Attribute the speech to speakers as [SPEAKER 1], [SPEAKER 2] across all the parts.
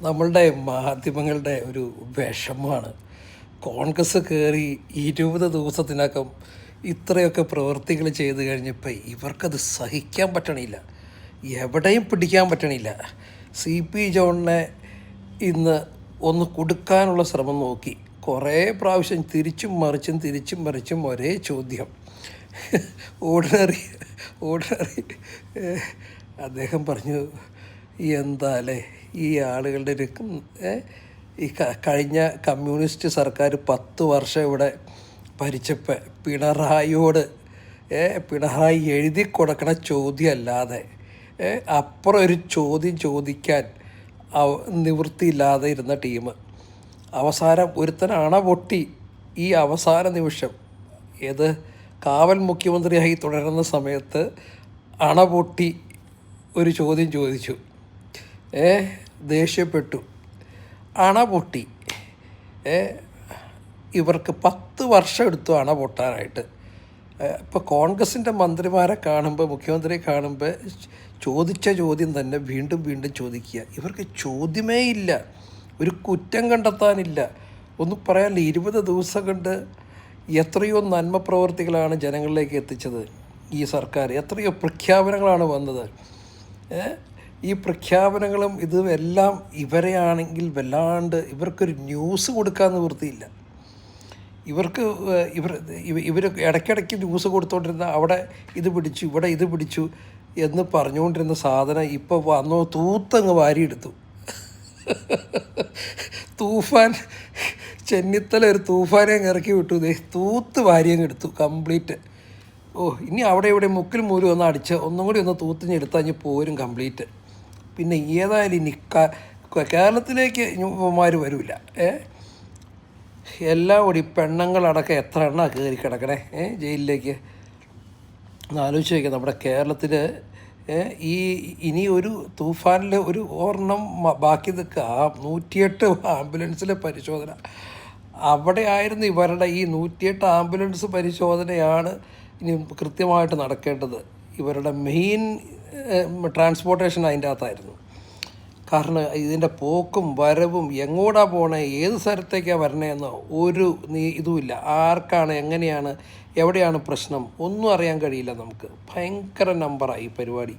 [SPEAKER 1] നമ്മളുടെ മാധ്യമങ്ങളുടെ ഒരു വിഷമമാണ്. കോൺഗ്രസ് കയറി 20 ദിവസത്തിനകം ഇത്രയൊക്കെ പ്രവൃത്തികൾ ചെയ്ത് കഴിഞ്ഞപ്പോൾ ഇവർക്കത് സഹിക്കാൻ പറ്റണില്ല, എവിടെയും പിടിക്കാൻ പറ്റണില്ല. CP ജോണിനെ ഇന്ന് ഒന്ന് കൊടുക്കാനുള്ള ശ്രമം നോക്കി. കുറേ പ്രാവശ്യം തിരിച്ചും മറിച്ചും ഒരേ ചോദ്യം. ഓർഡിനറി അദ്ദേഹം പറഞ്ഞു, എന്താലേ ഈ ആളുകളുടെ ഒരു ഈ കഴിഞ്ഞ കമ്മ്യൂണിസ്റ്റ് സർക്കാർ 10 വർഷം ഇവിടെ ഭരിച്ചപ്പോൾ പിണറായി എഴുതി കൊടുക്കണ ചോദ്യമല്ലാതെ അപ്പുറം ഒരു ചോദ്യം ചോദിക്കാൻ നിവൃത്തിയില്ലാതെ ഇരുന്ന ടീം അവസാനം ഒരുത്തൻ അണ പൊട്ടി. ഈ അവസാന നിമിഷം കാവൽ മുഖ്യമന്ത്രിയായി തുടരുന്ന സമയത്ത് അണ പൊട്ടി ഒരു ചോദ്യം ചോദിച്ചു. ദേഷ്യപ്പെട്ടു, അണ പൊട്ടി. ഇവർക്ക് 10 വർഷം എടുത്തു അണ പൊട്ടാനായിട്ട്. ഇപ്പോൾ കോൺഗ്രസിൻ്റെ മന്ത്രിമാരെ കാണുമ്പോൾ, മുഖ്യമന്ത്രിയെ കാണുമ്പോൾ ചോദിച്ച ചോദ്യം തന്നെ വീണ്ടും ചോദിക്കുക. ഇവർക്ക് ചോദ്യമേ ഇല്ല, ഒരു കുറ്റം കണ്ടെത്താനില്ല, ഒന്നും പറയാനില്ല. 20 ദിവസം കൊണ്ട് എത്രയോ നന്മ പ്രവർത്തികളാണ് ജനങ്ങളിലേക്ക് എത്തിച്ചത് ഈ സർക്കാർ. എത്രയോ പ്രഖ്യാപനങ്ങളാണ് വന്നത്. ഈ പ്രഖ്യാപനങ്ങളും ഇതെല്ലാം ഇവരെയാണെങ്കിൽ വല്ലാണ്ട് ഇവർക്കൊരു ന്യൂസ് കൊടുക്കാൻ നിവൃത്തിയില്ല. ഇവർ ഇടയ്ക്കിടയ്ക്ക് ന്യൂസ് കൊടുത്തുകൊണ്ടിരുന്ന അവിടെ ഇത് പിടിച്ചു, ഇവിടെ ഇത് പിടിച്ചു എന്ന് പറഞ്ഞുകൊണ്ടിരുന്ന സാധനം ഇപ്പോൾ വന്നോ തൂത്തങ്ങ് വാരിയെടുത്തു. തൂഫാൻ ചെന്നിത്തല ഒരു തൂഫാനെ ഇറക്കി വിട്ടു. തൂത്ത് വാരിയങ്ങ് എടുത്തു കംപ്ലീറ്റ്. ഇനി അവിടെ ഇവിടെ മുക്കിൽ മൂലും ഒന്ന് അടിച്ച് ഒന്നും കൂടി ഒന്ന് തൂത്തിഞ്ഞെടുത്താൽ ഇനി പോരും കംപ്ലീറ്റ്. പിന്നെ ഏതായാലും ഇനി കേരളത്തിലേക്ക് ഇവന്മാർ വരില്ല. എല്ലാം കൂടി പെണ്ണുങ്ങളടക്കം എത്ര എണ്ണ കയറി കിടക്കണേ ജയിലിലേക്ക്. ഒന്ന് ആലോചിച്ച് വയ്ക്കുക. നമ്മുടെ കേരളത്തിൽ ഇനി ഒരു തൂഫാനിൽ ഒരു ഒരെണ്ണം ബാക്കി നിൽക്കുക. 108 ആംബുലൻസിലെ പരിശോധന അവിടെ ആയിരുന്നു. ഇവരുടെ ഈ 108 ആംബുലൻസ് പരിശോധനയാണ് ഇനി കൃത്യമായിട്ട് നടക്കേണ്ടത്. ഇവരുടെ മെയിൻ ട്രാൻസ്പോർട്ടേഷൻ അതിൻ്റെ അകത്തായിരുന്നു. കാരണം ഇതിൻ്റെ പോക്കും വരവും എങ്ങോട്ടാ പോണേ, ഏത് സ്ഥലത്തേക്കാണ് വരണേന്നോ ഒരു ഇതുമില്ല. ആർക്കാണ്, എങ്ങനെയാണ്, എവിടെയാണ് പ്രശ്നം ഒന്നും അറിയാൻ കഴിയില്ല നമുക്ക്. ഭയങ്കര നമ്പറായി ഈ പരിപാടി.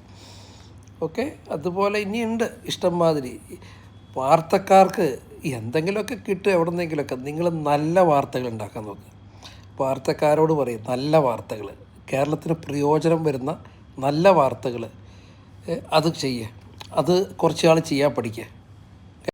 [SPEAKER 1] ഓക്കെ, അതുപോലെ ഇനിയുണ്ട് ഇഷ്ടംമാതിരി. വാർത്തക്കാർക്ക് എന്തെങ്കിലുമൊക്കെ കിട്ടും എവിടെന്നെങ്കിലുമൊക്കെ. നിങ്ങൾ നല്ല വാർത്തകൾ ഉണ്ടാക്കാൻ നോക്കുക. വാർത്തക്കാരോട് പറയും നല്ല വാർത്തകൾ, കേരളത്തിന് പ്രയോജനം വരുന്ന നല്ല വാർത്തകൾ അത് ചെയ്യുക. അത് കുറച്ച് നാൾ ചെയ്യാൻ പഠിക്കുക.